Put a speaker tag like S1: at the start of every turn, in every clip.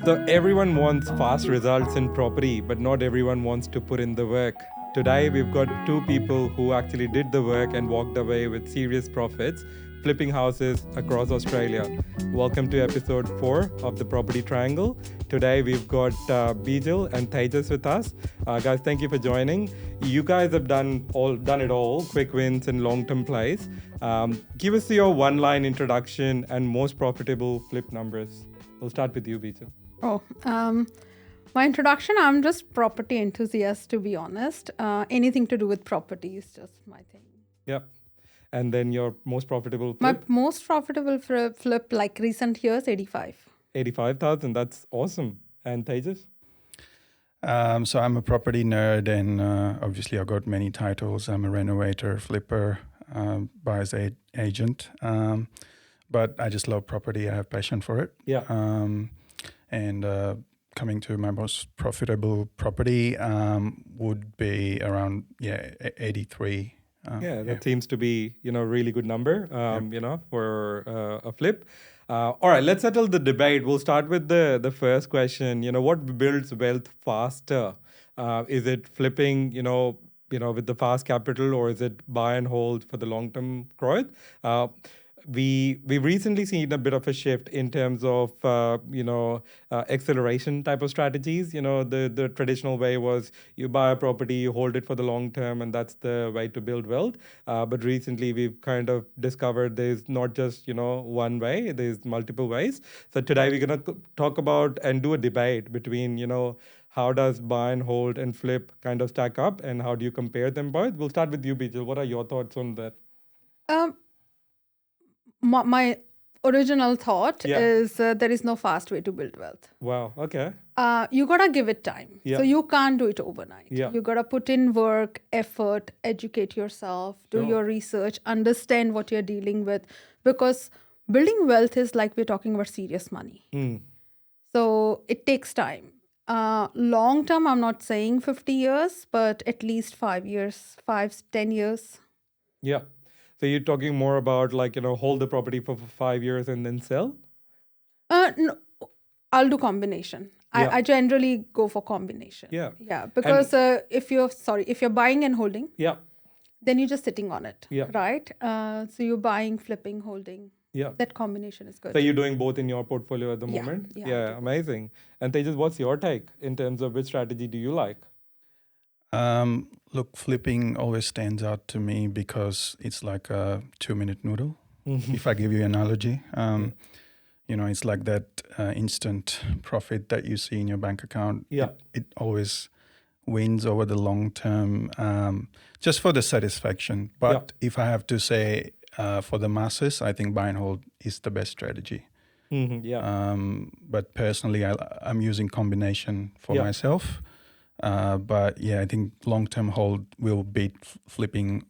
S1: So everyone wants fast results in property, but not everyone wants to put in the work. Today, we've got two people who actually did the work and walked away with serious profits, flipping houses across Australia. Welcome to episode 4 of the Property Triangle. Today, we've got Bijal and Tejas with us. Guys, thank you for joining. You guys have done it all, quick wins and long-term plays. Give us your one-line introduction and most profitable flip numbers. We'll start with you, Bijal.
S2: My introduction, I'm just property enthusiast, to be honest. Anything to do with property is just my thing.
S1: Yep. And then your most profitable flip?
S2: My most profitable flip, like recent years, 85.
S1: 85,000. That's awesome. And Tejas?
S3: So I'm a property nerd, and obviously I've got many titles. I'm a renovator, flipper, buyer's agent. But I just love property. I have passion for it.
S1: Yeah.
S3: And coming to my most profitable property would be around 83.
S1: That seems to be really good number. For a flip. All right, let's settle the debate. We'll start with the first question. What builds wealth faster? Is it flipping? With the fast capital, or is it buy and hold for the long term growth? We've recently seen a bit of a shift in terms of acceleration type of strategies. The traditional way was you buy a property, you hold it for the long term, and that's the way to build wealth. But recently we've kind of discovered there's not just one way, there's multiple ways. So today we're gonna talk about and do a debate between how does buy and hold and flip kind of stack up, and how do you compare them both? We'll start with you, Bijal. What are your thoughts on that?
S2: My original thought is there is no fast way to build wealth.
S1: Wow, okay.
S2: You got to give it time.
S1: Yeah.
S2: So you can't do it overnight.
S1: Yeah.
S2: You got to put in work, effort, educate yourself, do your research, understand what you're dealing with. Because building wealth is like we're talking about serious money. So it takes time. Long term, I'm not saying 50 years, but at least 5 years, 10 years.
S1: Yeah. So you're talking more about hold the property for 5 years and then sell?
S2: No, I'll do combination.
S1: Yeah.
S2: I generally go for combination.
S1: Yeah.
S2: Yeah, because if you're buying and holding, then you're just sitting on it, right? So you're buying, flipping, holding.
S1: Yeah.
S2: That combination is good.
S1: So you're doing both in your portfolio at the
S2: Yeah.
S1: moment?
S2: Yeah,
S1: Amazing. And Tejas, what's your take in terms of which strategy do you like?
S3: Look, flipping always stands out to me because it's like a 2-minute noodle. If I give you an analogy, it's like that instant profit that you see in your bank account.
S1: Yeah.
S3: It always wins over the long term, just for the satisfaction. But if I have to say for the masses, I think buy and hold is the best strategy. But personally, I'm using combination for myself. But I think long-term hold will beat flipping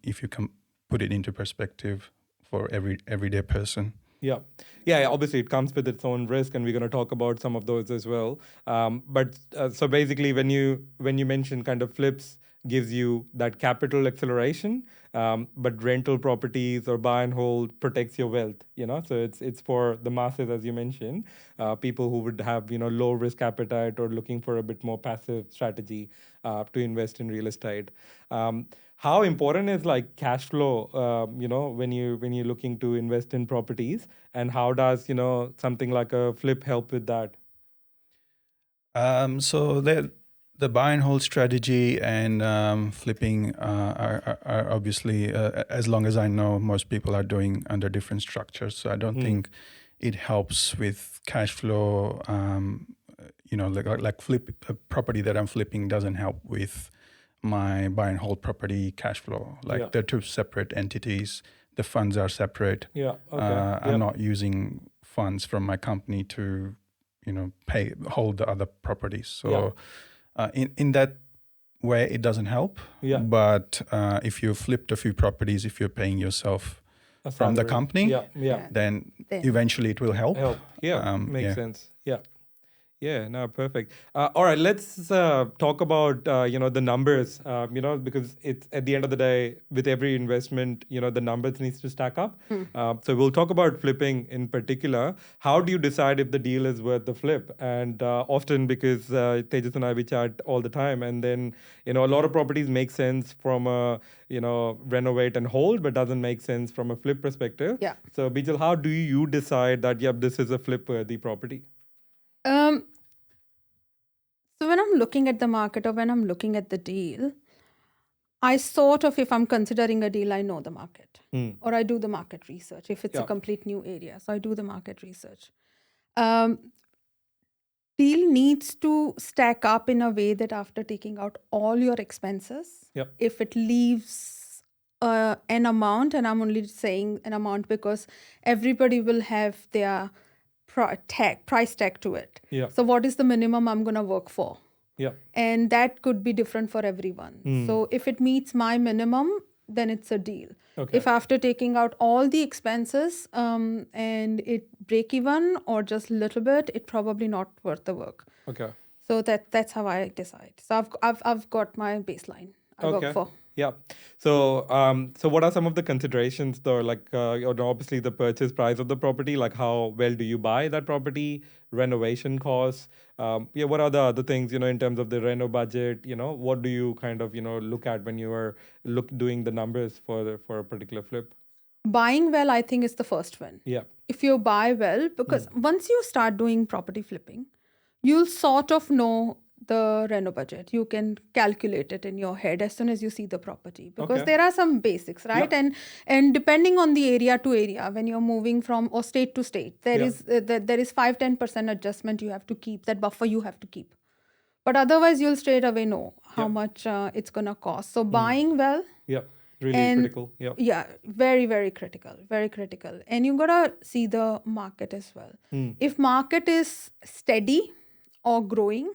S3: if you can put it into perspective for everyday person. Yeah.
S1: Obviously, it comes with its own risk, and we're going to talk about some of those as well. So basically, when you mention kind of flips, gives you that capital acceleration, but rental properties or buy and hold protects your wealth. So it's for the masses, as you mentioned, people who would have low risk appetite or looking for a bit more passive strategy to invest in real estate. How important is cash flow? When you're looking to invest in properties, and how does something like a flip help with that?
S3: So the buy and hold strategy and flipping are obviously, as long as I know, most people are doing under different structures. So I don't think it helps with cash flow. Like flip a property that I'm flipping doesn't help with my buy and hold property cash flow. They're two separate entities. The funds are separate. I'm not using funds from my company to hold the other properties. So in that way, it doesn't help. But if you flipped a few properties, if you're paying yourself from the company, then eventually it will help.
S1: Makes sense. Yeah, no, perfect. All right, let's talk about the numbers. Because it's at the end of the day, with every investment, the numbers needs to stack up. So we'll talk about flipping in particular. How do you decide if the deal is worth the flip? And often, because Tejas and I we chat all the time, and then a lot of properties make sense from a renovate and hold, but doesn't make sense from a flip perspective.
S2: Yeah.
S1: So Bijal, how do you decide that this is a flip worthy property?
S2: So when I'm looking at the market or when I'm looking at the deal, I sort of, if I'm considering a deal, I know the market or I do the market research if it's a complete new area. So I do the market research. Deal needs to stack up in a way that after taking out all your expenses, if it leaves an amount, and I'm only saying an amount because everybody will have their price tag to it. So what is the minimum I'm going to work for? And that could be different for everyone. So if it meets my minimum, then it's a deal. If after taking out all the expenses and it break even or just a little bit, it probably not worth the work. So that's how I decide. So I've got my baseline I work for.
S1: Yeah. So what are some of the considerations though? Like obviously the purchase price of the property, like how well do you buy that property, renovation costs? What are the other things, in terms of the reno budget, what do you kind of, look at when you are doing the numbers for a particular flip?
S2: Buying well, I think, is the first one.
S1: Yeah.
S2: If you buy well, because once you start doing property flipping, you'll sort of know the reno budget. You can calculate it in your head as soon as you see the property, because there are some basics, right? And depending on the area to area, when you're moving from or state to state, there is 5-10% adjustment you have to keep, that buffer you have to keep. But otherwise, you'll straight away know how much it's gonna cost. So buying well.
S1: Really critical.
S2: Yeah, very, very critical. Very critical. And you gotta see the market as well. If market is steady or growing,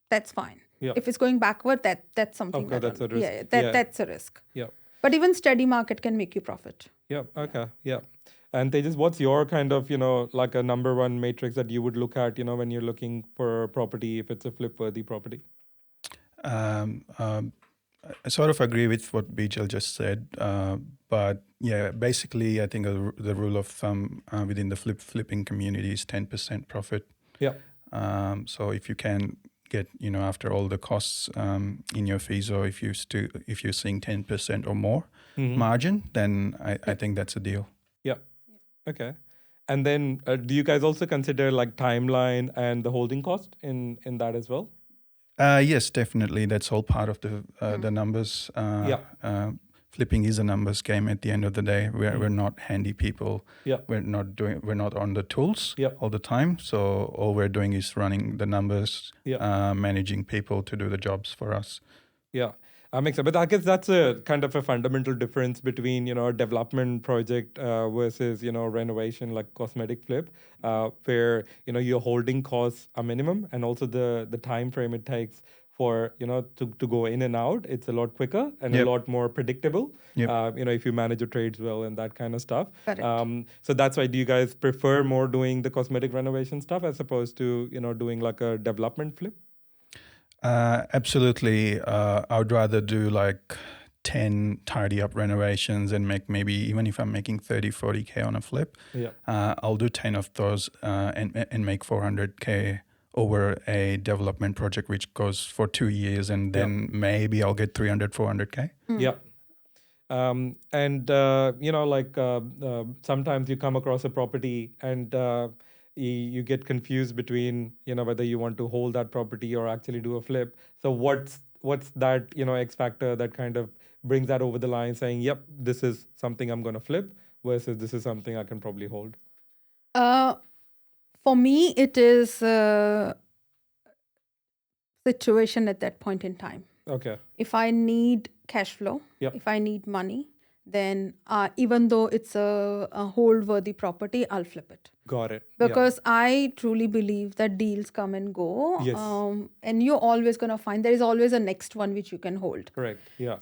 S2: that's fine. If it's going backward, that's something.
S1: Okay, that's a risk.
S2: That's a risk. But even steady market can make you profit.
S1: And Tejas, what's your kind of, like a number one matrix that you would look at, when you're looking for a property, if it's a flip-worthy property?
S3: I sort of agree with what Bijal just said, but yeah, basically, I think the rule of thumb within the flipping community is 10% profit. So if you can get, after all the costs in your fees, or if you're seeing 10% or more margin, then I think that's a deal.
S1: Okay. And then do you guys also consider like timeline and the holding cost in that as well?
S3: Yes, definitely. That's all part of the numbers. Flipping is a numbers game at the end of the day. We're not handy people. We're not on the tools all the time. So all we're doing is running the numbers, managing people to do the jobs for us.
S1: Makes sense. But I guess that's a kind of a fundamental difference between, a development project versus, renovation like cosmetic flip, where, your holding costs are minimum, and also the time frame it takes for, to go in and out. It's a lot quicker and a lot more predictable, if you manage your trades well and that kind of stuff. So that's why do you guys prefer more doing the cosmetic renovation stuff as opposed to, doing like a development flip?
S3: Absolutely. I would rather do like 10 tidy up renovations and make, maybe even if I'm making 30-40K on a flip, I'll do 10 of those and make 400K over a development project which goes for 2 years, and then maybe I'll get 300-400K.
S1: Sometimes you come across a property and you get confused between, whether you want to hold that property or actually do a flip. So what's that, X factor that kind of brings that over the line, saying, yep, this is something I'm going to flip versus this is something I can probably hold?
S2: For me, it is a situation at that point in time. If I need cash flow, if I need money, then even though it's a hold-worthy property, I'll flip it.
S1: Got it.
S2: Because I truly believe that deals come and go. And you're always going to find there is always a next one which you can hold.
S1: Correct.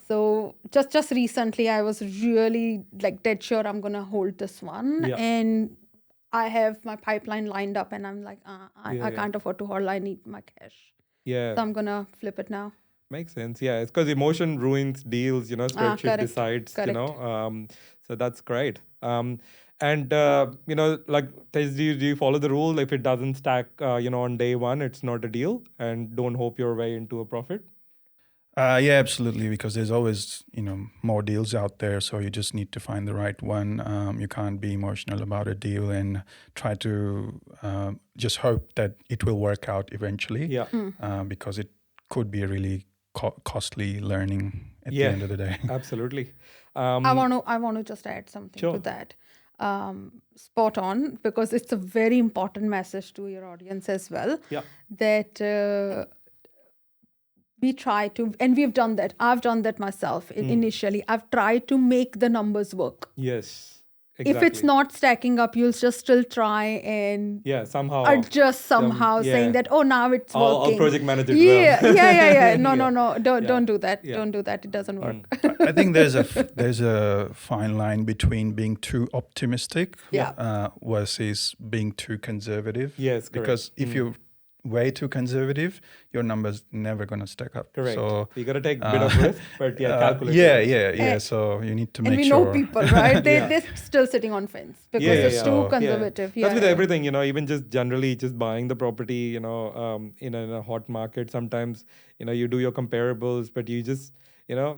S2: So just recently, I was really like dead sure I'm going to hold this one. And I have my pipeline lined up and I'm like, I can't afford to hold. I need my cash.
S1: Yeah.
S2: So I'm going to flip it now.
S1: Makes sense. Yeah, it's because emotion ruins deals. Spreadsheet
S2: Correct.
S1: decides.
S2: Correct.
S1: So that's great. And like Tej, do you follow the rule? If it doesn't stack, on day one, it's not a deal, and don't hope your way into a profit.
S3: Yeah, absolutely. Because there's always, more deals out there. So you just need to find the right one. You can't be emotional about a deal and try to just hope that it will work out eventually.
S1: Yeah.
S3: Because it could be a really costly learning at the end of the day.
S1: Absolutely.
S2: I want to just add something to that. Spot on, because it's a very important message to your audience as well.
S1: Yeah.
S2: That we try to, and we've done that. I've done that myself initially. I've tried to make the numbers work.
S1: Yes.
S2: Exactly. If it's not stacking up, you'll just still try and
S1: somehow
S2: adjust saying that, oh, now it's working.
S1: I'll project manage it
S2: well. No. Don't do that. Don't do that. It doesn't work.
S3: I think there's a fine line between being too optimistic versus being too conservative.
S1: Yes, correct.
S3: Because if you're way too conservative, your numbers never going to stack up.
S1: Correct.
S3: So
S1: you got to take a bit of risk, but calculate.
S3: Yeah. So you need to make sure.
S2: And we know people, right? They're still sitting on fence because it's too conservative.
S1: That's with everything, even just generally just buying the property, in a hot market. Sometimes, you do your comparables, but you just,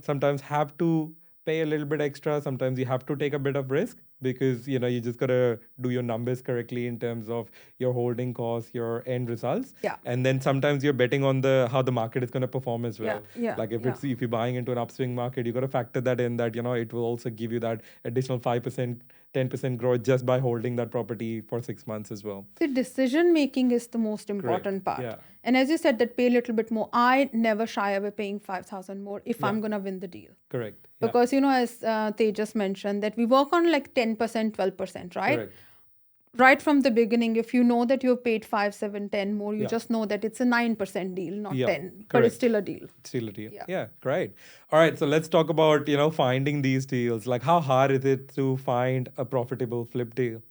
S1: sometimes have to pay a little bit extra. Sometimes you have to take a bit of risk because, you just got to do your numbers correctly in terms of your holding costs, your end results.
S2: Yeah.
S1: And then sometimes you're betting on how the market is going to perform as well. Like if you're buying into an upswing market, you got to factor that in that, it will also give you that additional 5%, 10% growth just by holding that property for 6 months as well.
S2: The decision making is the most important part.
S1: Yeah.
S2: And as you said, that pay a little bit more. I never shy away paying 5,000 more if I'm going to win the deal.
S1: Correct.
S2: Because, as Tejas mentioned, that we work on like 10%, 12%, right?
S1: Correct.
S2: Right from the beginning, if you know that you've paid 5, 7, 10 more, you just know that it's a 9% deal, not 10.
S1: Correct.
S2: But it's still a deal.
S1: Still a deal. Yeah, great. All right, so let's talk about, finding these deals. Like how hard is it to find a profitable flip deal?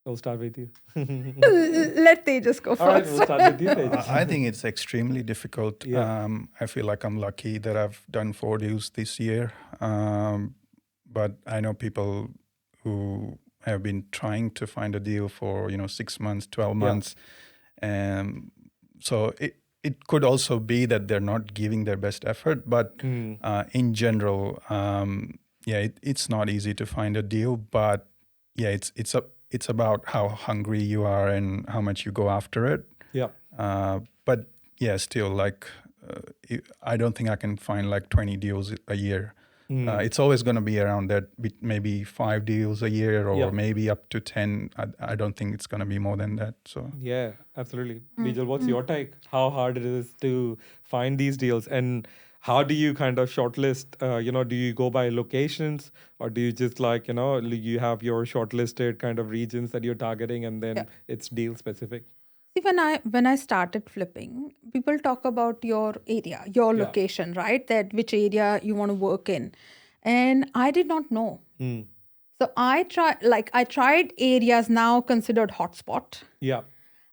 S1: I'll start with you.
S2: Let Tejas go first.
S1: All right, we'll start with you, Tejas.
S3: I think it's extremely difficult.
S1: Yeah.
S3: I feel like I'm lucky that I've done 4 deals this year. But I know people who have been trying to find a deal for 6 months, 12 months. So it could also be that they're not giving their best effort. But in general, it's not easy to find a deal. But it's about how hungry you are and how much you go after it.
S1: Yeah.
S3: But still, I don't think I can find like 20 deals a year. It's always going to be around that, maybe 5 deals a year or maybe up to 10. I don't think it's going to be more than that. So
S1: yeah, absolutely. Bijal, what's your take? How hard it is to find these deals, and how do you kind of shortlist? Do you go by locations, or do you just you have your shortlisted kind of regions that you're targeting, and then it's deal specific?
S2: See, when I started flipping, people talk about your area, your location, right? That which area you want to work in, and I did not know. So I tried areas now considered hotspot.
S1: Yeah.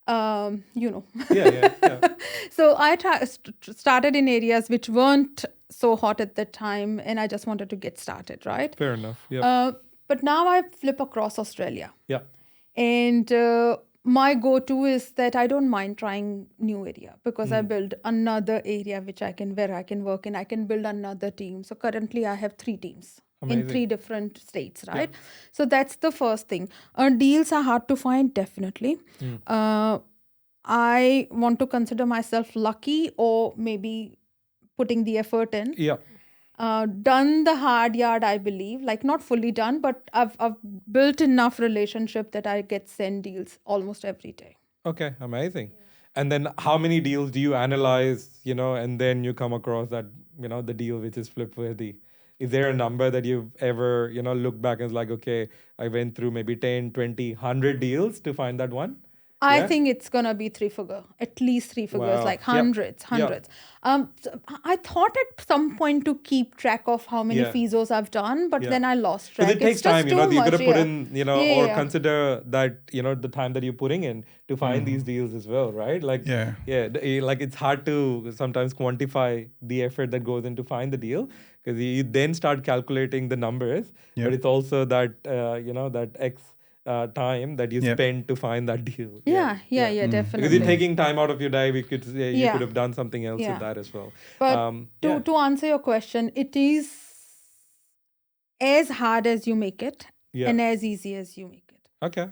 S2: Yeah. So I started in areas which weren't so hot at that time, and I just wanted to get started, right?
S1: Fair enough. Yeah.
S2: But now I flip across Australia.
S1: Yeah.
S2: And my go-to is that I don't mind trying new area because I build another area where I can work in. I can build another team. So currently I have 3 teams. Amazing. In 3 different states, right? Yeah. So that's the first thing. Deals are hard to find, definitely. I want to consider myself lucky or maybe putting the effort in.
S1: Yeah.
S2: Done the hard yard, I believe. Like not fully done, but I've built enough relationship that I get sent deals almost every day.
S1: Okay, amazing. Yeah. And then how many deals do you analyze, and then you come across that, the deal which is flip worthy? Is there a number that you've ever, looked back and it's like, okay, I went through maybe 10, 20, 100 deals to find that one?
S2: I
S1: Yeah?
S2: think it's gonna be three-figure, at least three figures,
S1: Wow.
S2: like
S1: Yep.
S2: hundreds.
S1: Yep.
S2: So I thought at some point to keep track of how many
S1: Yeah.
S2: FISOs I've done, but
S1: Yeah.
S2: then I lost
S1: Because
S2: track.
S1: it takes
S2: It's just
S1: time, you
S2: too
S1: know, you
S2: much.
S1: got to put
S2: Yeah.
S1: in, you know,
S2: Yeah,
S1: or
S2: yeah.
S1: consider that, you know, the time that you're putting in to find these deals as well, right? Like,
S3: Yeah.
S1: like it's hard to sometimes quantify the effort that goes into find the deal because you then start calculating the numbers,
S3: Yeah.
S1: but it's also that, you know, that X time that you
S3: Yeah.
S1: spend to find that deal.
S2: Yeah,
S1: Because
S2: definitely.
S1: you're taking time out of your day, we could say you
S2: Yeah.
S1: could have done something else
S2: Yeah.
S1: with that as well.
S2: But to answer your question, it is as hard as you make it
S1: Yeah.
S2: and as easy as you make it.
S1: Okay.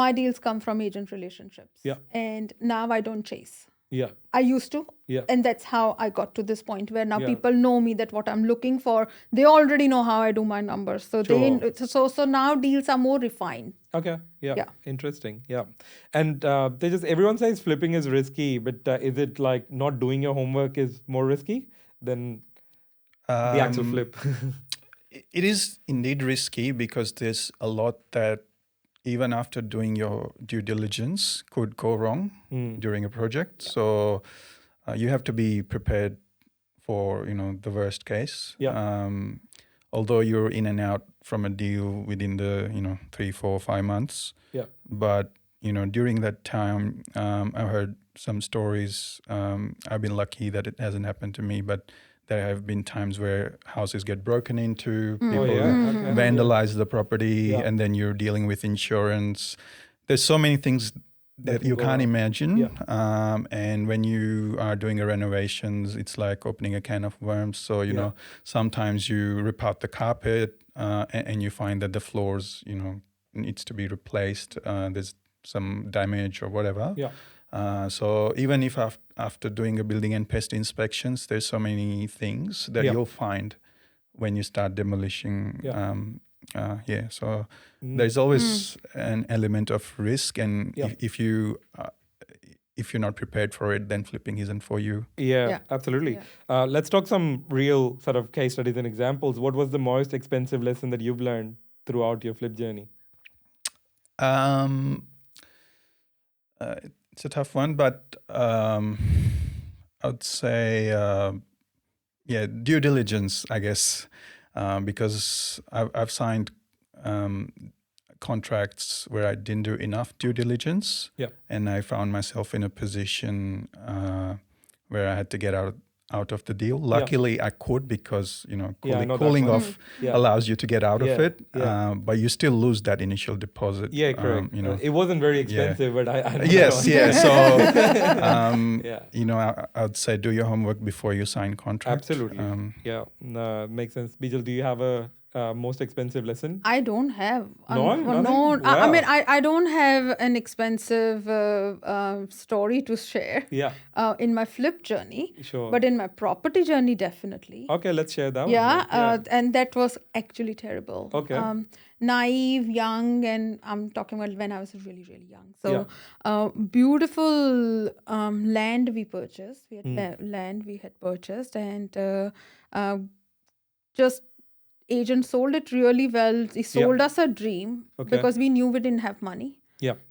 S2: My deals come from agent relationships.
S1: Yeah.
S2: And now I don't chase.
S1: Yeah.
S2: I used to.
S1: Yeah.
S2: And that's how I got to this point where now
S1: Yeah.
S2: people know me, that what I'm looking for. They already know how I do my numbers. So so now deals are more refined.
S1: Okay. Yeah.
S2: Yeah.
S1: Interesting. Yeah. And everyone says flipping is risky, but is it like not doing your homework is more risky than the actual flip?
S3: It is indeed risky because there's a lot that even after doing your due diligence could go wrong during a project. So you have to be prepared for, you know, the worst case.
S1: Yeah.
S3: Although you're in and out from a deal within the, you know, 3, 4, 5 months.
S1: Yeah.
S3: But, you know, during that time, I heard some stories. I've been lucky that it hasn't happened to me, but there have been times where houses get broken into, people vandalize the property, and then you're dealing with insurance. There's so many things that you can't imagine.
S1: Yeah.
S3: And when you are doing a renovations, it's like opening a can of worms. So, you know, sometimes you rip out the carpet and you find that the floors, you know, needs to be replaced. There's some damage or whatever.
S1: Yeah.
S3: So even if after doing a building and pest inspections, there's so many things that you'll find when you start demolishing. So there's always an element of risk, and if you're not prepared for it, then flipping isn't for you.
S1: Yeah, absolutely.
S2: Yeah.
S1: Let's talk some real sort of case studies and examples. What was the most expensive lesson that you've learned throughout your flip journey?
S3: It's a tough one, but I would say, due diligence, I guess, because I've signed contracts where I didn't do enough due diligence, and I found myself in a position where I had to get out of the deal. Luckily, I could because, you know, cooling off allows you to get out of it, but you still lose that initial deposit.
S1: Yeah, correct.
S3: You know,
S1: it wasn't very expensive, but I
S3: yes,
S1: know.
S3: yeah. So, you know, I'd say do your homework before you sign contract.
S1: Absolutely. Makes sense. Bijal, do you have a most expensive lesson?
S2: I don't have.
S1: No.
S2: I mean, I don't have an expensive story to share.
S1: Yeah.
S2: In my flip journey.
S1: Sure.
S2: But in my property journey, definitely.
S1: Okay, let's share that.
S2: Yeah. And that was actually terrible.
S1: Okay.
S2: Naive, young, and I'm talking about when I was really, really young. So, beautiful land we purchased. We had land we had purchased, and just agent sold it really well. He sold us a dream because we knew we didn't have money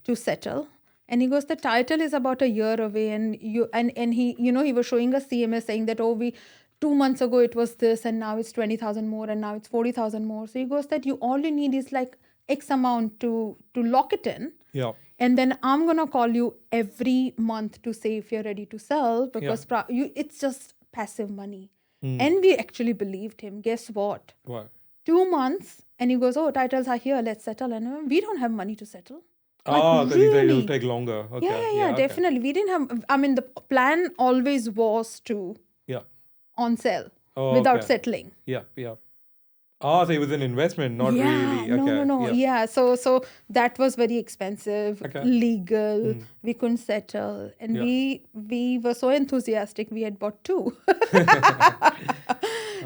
S2: to settle. And he goes, the title is about a year away, and he, you know, he was showing us CMS saying that 2 months ago it was this, and now it's 20,000 more, and now it's 40,000 more. So he goes that all you need is like X amount to lock it in.
S1: Yeah.
S2: And then I'm gonna call you every month to say if you're ready to sell, because it's just passive money. And we actually believed him. Guess what?
S1: What?
S2: 2 months, and he goes, oh, titles are here, let's settle. And we don't have money to settle.
S1: Because he said it'll take longer. Okay.
S2: Yeah, definitely. We didn't have, I mean, the plan always was to on sell without settling.
S1: Yeah. Oh, so it was an investment, not really. Okay.
S2: No. Yeah. So that was very expensive, legal. We couldn't settle. And we were so enthusiastic, we had bought 2.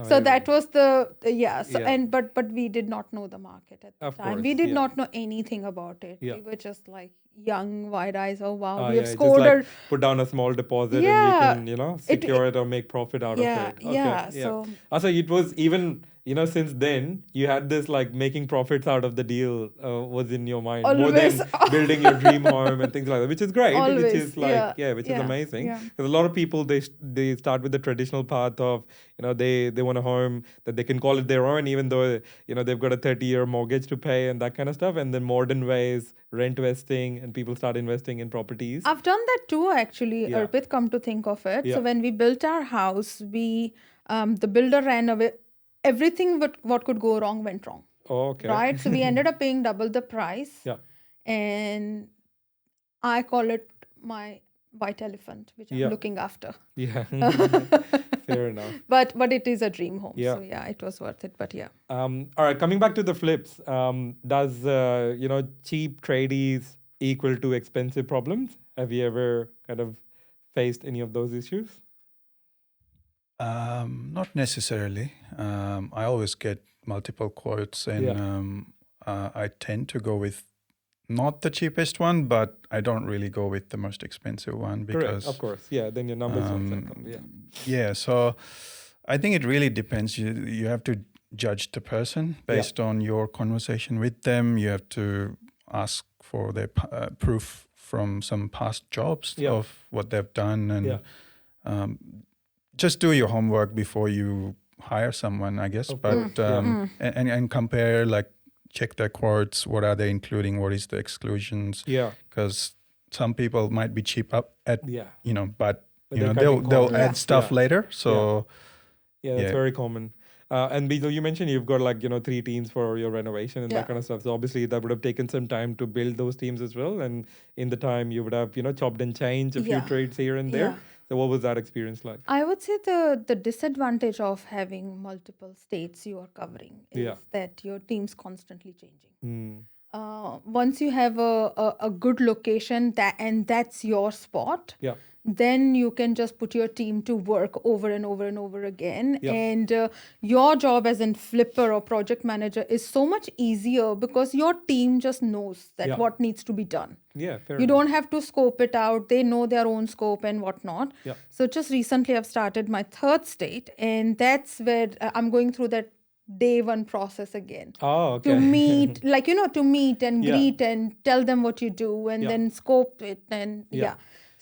S2: So that was but we did not know the market at the time. We did not know anything about it. We were just like young, wide eyes. Oh wow, we have scored.
S1: Just like put down a small deposit and you can, you know, secure it or make profit out of it.
S2: Yeah.
S1: So it was even since then you had this like making profits out of the deal was in your mind more
S2: Always.
S1: than building your dream home and things like that, which is great. Which
S2: Always,
S1: is like
S2: yeah,
S1: which is
S2: yeah,
S1: amazing.
S2: yeah.
S1: Because a lot of people they start with the traditional path of they want a home that they can call it their own, even though they've got a 30-year mortgage to pay and that kind of stuff. And then modern ways, rent investing, and people start investing in properties.
S2: I've done that too, actually,
S1: Yeah.
S2: Arpit, come to think of it.
S1: Yeah.
S2: So when we built our house, the builder ran away. Everything what could go wrong went wrong.
S1: Oh, okay.
S2: Right? So we ended up paying double the price.
S1: Yeah.
S2: And I call it my white elephant, which
S1: Yeah.
S2: I'm looking after.
S1: Yeah. Fair enough.
S2: But it is a dream home.
S1: Yeah.
S2: So yeah, it was worth it. But yeah.
S1: All right, coming back to the flips, does cheap tradies equal to expensive problems? Have you ever kind of faced any of those issues?
S3: Not necessarily. I always get multiple quotes, and I tend to go with not the cheapest one, but I don't really go with the most expensive one because,
S1: correct, of course, yeah. Then your numbers don't stack up. Yeah.
S3: Yeah, so I think it really depends. You have to judge the person based on your conversation with them. You have to ask for their proof from some past jobs of what they've done, and just do your homework before you hire someone, I guess. But and compare, like, check their quotes. What are they including? What is the exclusions?
S1: Yeah.
S3: Because some people might be cheap up at but
S1: they're
S3: they'll add stuff later. So
S1: yeah, that's very common. And Bijal, you mentioned you've got like 3 teams for your renovation and that kind of stuff. So obviously that would have taken some time to build those teams as well. And in the time you would have chopped and changed a few trades here and there.
S2: Yeah.
S1: So what was that experience like?
S2: I would say the disadvantage of having multiple states you are covering is that your team's constantly changing. Once you have a good location and that's your spot, then you can just put your team to work over and over and over again. And your job as a flipper or project manager is so much easier because your team just knows that what needs to be done.
S1: Yeah, fair
S2: You
S1: enough.
S2: don't have to scope it out. They know their own scope and whatnot. So just recently I've started my 3rd state, and that's where I'm going through that day 1 process again.
S1: Oh, okay.
S2: To meet, to meet and greet and tell them what you do and then scope it and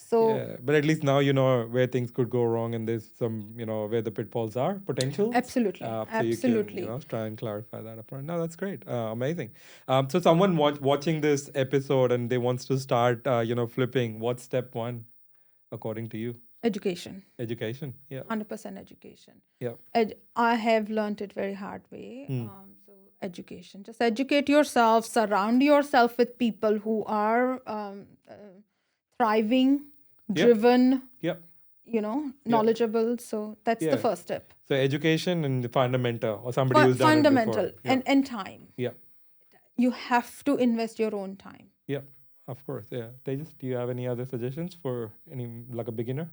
S2: So
S1: but at least now you know where things could go wrong, and there's some, where the pitfalls are, potential.
S2: Absolutely.
S1: So
S2: Absolutely.
S1: you can, try and clarify that upfront. No, that's great. Amazing. So someone watching this episode and they wants to start, flipping, what's step 1, according to you?
S2: Education.
S1: Education. Yeah.
S2: 100% education.
S1: Yeah.
S2: I have learned it very hard way. So education. Just educate yourself. Surround yourself with people who are thriving, driven, knowledgeable. So that's the first step.
S1: So education and the fundamental, or somebody who's done
S2: fundamental
S1: it before.
S2: and time.
S1: Yeah.
S2: You have to invest your own time.
S1: Yeah, of course. Yeah. Tejas, do you have any other suggestions for a beginner?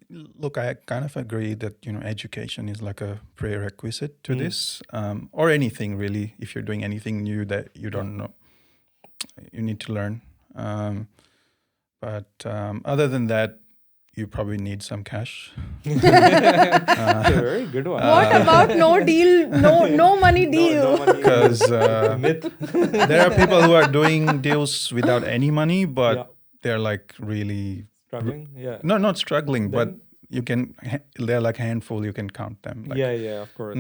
S3: Look, I kind of agree that education is like a prerequisite to this, or anything really. If you're doing anything new that you don't know, you need to learn. But other than that, you probably need some cash.
S1: Very good one.
S2: What about no deal, no money deal?
S3: Because there are people who are doing deals without any money, but they're like really
S1: struggling. Yeah.
S3: No, not struggling, but they're like a handful. You can count them. Like,
S1: of course.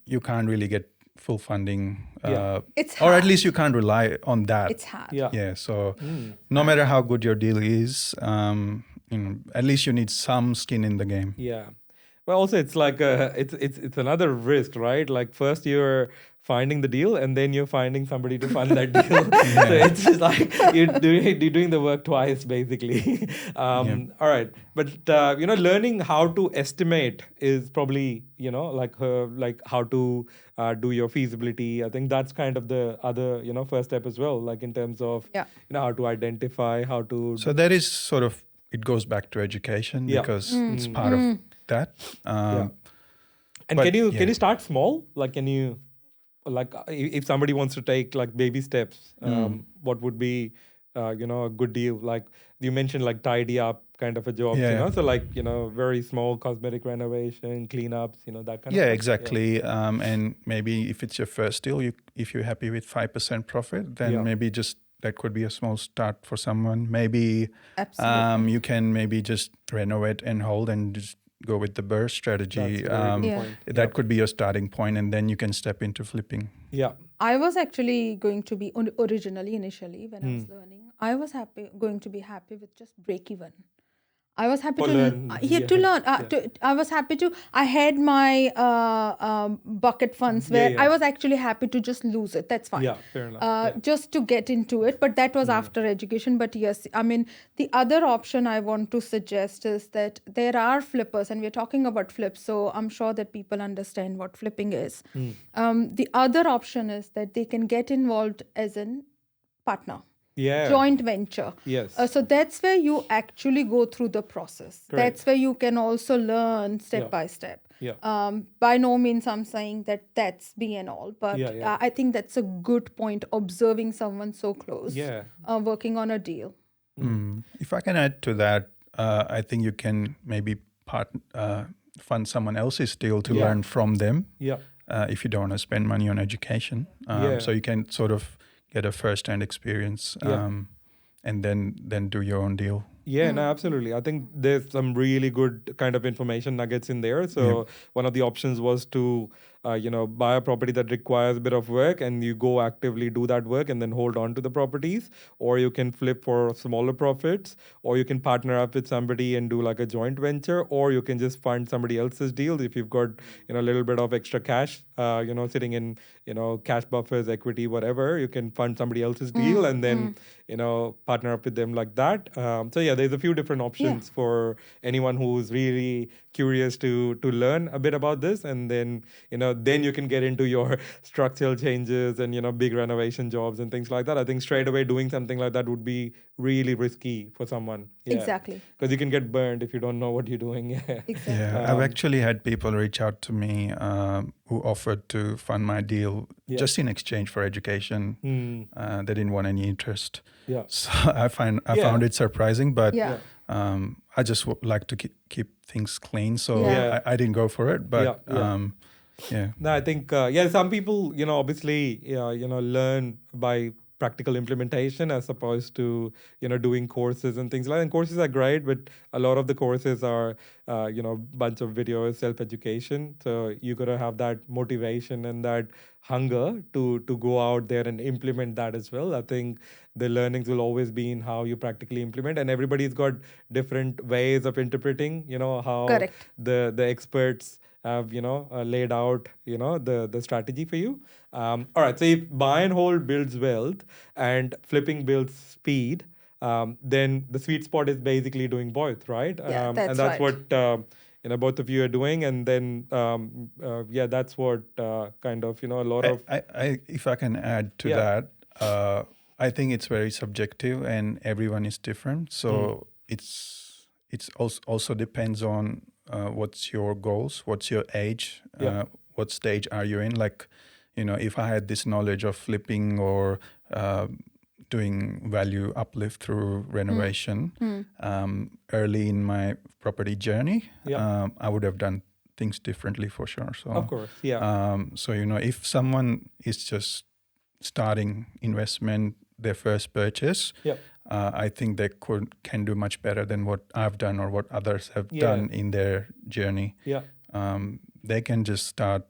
S3: You can't really get full funding.
S2: It's
S3: or
S2: hard.
S3: at least you can't rely on that.
S2: It's hard.
S3: Yeah. So no matter how good your deal is, at least you need some skin in the game.
S1: Yeah. Well, also it's like it's another risk, right? Like first you're finding the deal, and then you're finding somebody to fund that deal. So it's just like you're doing the work twice, basically. All right, but learning how to estimate is probably like how to do your feasibility. I think that's kind of the other first step as well, like in terms of how to identify, how to.
S3: So that is sort of, it goes back to education because it's part of that.
S1: And can you start small? Like, can you, like, if somebody wants to take like baby steps, what would be a good deal. Like you mentioned, like tidy up kind of a jobs,
S3: Yeah.
S1: so like, very small cosmetic renovation, cleanups, that kind of
S3: Yeah,
S1: stuff.
S3: exactly. And maybe if it's your first deal, if you're happy with 5% profit, then maybe just that could be a small start for someone. Maybe
S2: Absolutely.
S3: you can maybe just renovate and hold and just go with the burst strategy.
S1: That's a very good point.
S3: That could be your starting point, and then you can step into flipping.
S1: Yeah.
S2: I was actually going to be initially when I was learning, I was going to be happy with just break even. I was happy to
S1: learn,
S2: to learn. I was happy to. I had my bucket funds where I was actually happy to just lose it. That's fine.
S1: Yeah, fair enough.
S2: Just to get into it, but that was after education. But yes, I mean the other option I want to suggest is that there are flippers, and we're talking about flips, so I'm sure that people understand what flipping is. The other option is that they can get involved as an partner. Joint venture.
S1: Yes.
S2: So that's where you actually go through the process. That's where you can also learn step by step. By no means I'm saying that that's be and all, but I think that's a good point, observing someone so close, working on a deal.
S3: If I can add to that, I think you can maybe fund someone else's deal to learn from them. If you don't want to spend money on education. So you can sort of get a first-hand experience and then do your own deal.
S1: Yeah, no, absolutely. I think there's some really good kind of information nuggets in there. So one of the options was to, buy a property that requires a bit of work, and you go actively do that work and then hold on to the properties. Or you can flip for smaller profits, or you can partner up with somebody and do like a joint venture, or you can just fund somebody else's deal if you've got, a little bit of extra cash, sitting in, cash buffers, equity, whatever. You can fund somebody else's deal and then, partner up with them like that. So yeah, there's a few different options for anyone who's really curious to learn a bit about this, and then then you can get into your structural changes and big renovation jobs and things like that. I think straight away doing something like that would be really risky for someone.
S2: Exactly,
S1: because you can get burned if you don't know what you're doing.
S2: Exactly.
S3: Yeah, I've actually had people reach out to me who offered to fund my deal just in exchange for education. They didn't want any interest. So I found it surprising, but I just like to keep things clean, so I didn't go for it. But
S1: no, I think some people obviously learn by practical implementation as opposed to doing courses and things like that. And courses are great, but a lot of the courses are bunch of videos, self-education. So you gotta have that motivation and that hunger to go out there and implement that as well. I think the learnings will always be in how you practically implement, and everybody's got different ways of interpreting how the experts have laid out the strategy for you. All right, so if buy and hold builds wealth and flipping builds speed, then the sweet spot is basically doing both, right?
S2: That's
S1: and that's
S2: right.
S1: what both of you are doing, and then that's what kind of a lot of
S3: if I can add to that, I think it's very subjective and everyone is different. So it's also depends on what's your goals, what's your age, what stage are you in. Like, if I had this knowledge of flipping or doing value uplift through renovation early in my property journey, I would have done things differently for sure. So
S1: of course,
S3: so if someone is just starting investment, their first purchase, I think they can do much better than what I've done or what others have done in their journey. They can just start,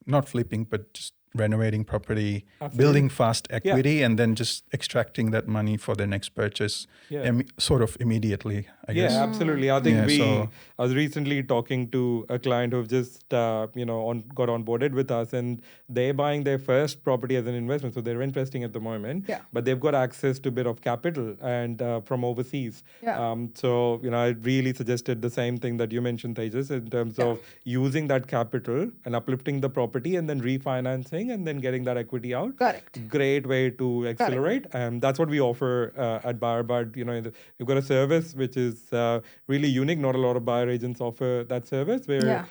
S3: not flipping, but just renovating property, building fast equity, and then just extracting that money for the next purchase sort of immediately, I guess.
S1: Yeah, absolutely. I think I was recently talking to a client who've just got onboarded with us, and they're buying their first property as an investment. So they're investing at the moment, but they've got access to a bit of capital and from overseas. So I really suggested the same thing that you mentioned, Tejas, in terms of using that capital and uplifting the property and then refinancing and then getting that equity out.
S2: Correct.
S1: Great way to accelerate. That's what we offer at BuyerBud. We've got a service which is is really unique. Not a lot of buyer agents offer that service where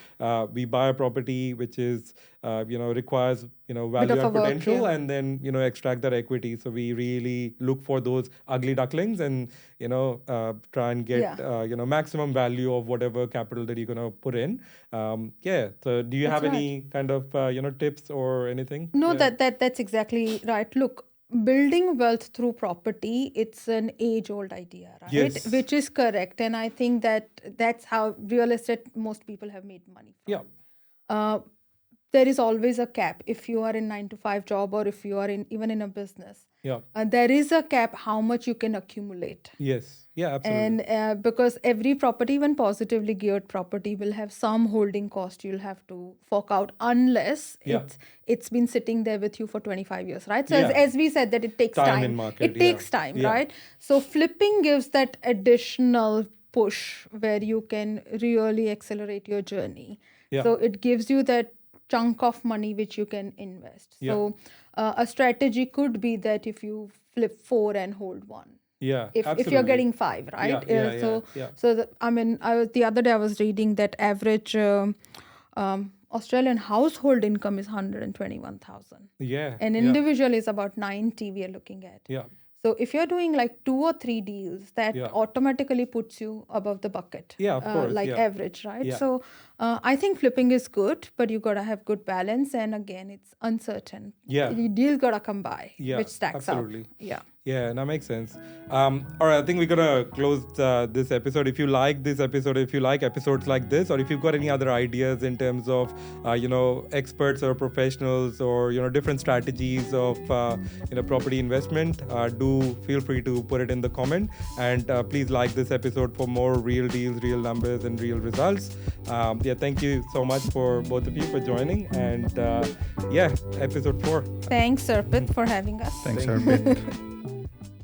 S1: we buy a property which is, requires, value and potential, and then, extract that equity. So we really look for those ugly ducklings and, try and get, maximum value of whatever capital that you're going to put in. So do you have any kind of, tips or anything?
S2: No, that's exactly right. Look, building wealth through property, it's an age-old idea, right?
S1: Yes.
S2: Which is correct. And I think that's how real estate, most people have made money from. There is always a cap. If you are in 9-to-5 job, or if you are even in a business, there is a cap how much you can accumulate.
S1: Yes. Yeah, absolutely.
S2: And because every property, even positively geared property, will have some holding cost you'll have to fork out, unless it's been sitting there with you for 25 years, right? So as we said, that it takes time.
S1: In market,
S2: it takes time, right? So flipping gives that additional push where you can really accelerate your journey. So it gives you that chunk of money which you can invest. So a strategy could be that if you flip 4 and hold 1. If you're getting 5, right? So the other day I was reading that average Australian household income is 121,000. An individual is about 90 we are looking at. So if you're doing like 2 or 3 deals, that automatically puts you above the bucket.
S1: Of course.
S2: Average, right? So I think flipping is good, but you gotta have good balance. And again, it's uncertain. The deal gotta come by, which stacks up. Yeah, that makes sense. All right, I think we're going to close this episode. If you like this episode, if you like episodes like this, or if you've got any other ideas in terms of, experts or professionals or, different strategies of, property investment, do feel free to put it in the comment. And please like this episode for more real deals, real numbers, and real results. Thank you so much for both of you for joining. And episode 4. Thanks, Arpit, for having us.
S3: Thanks, Arpit.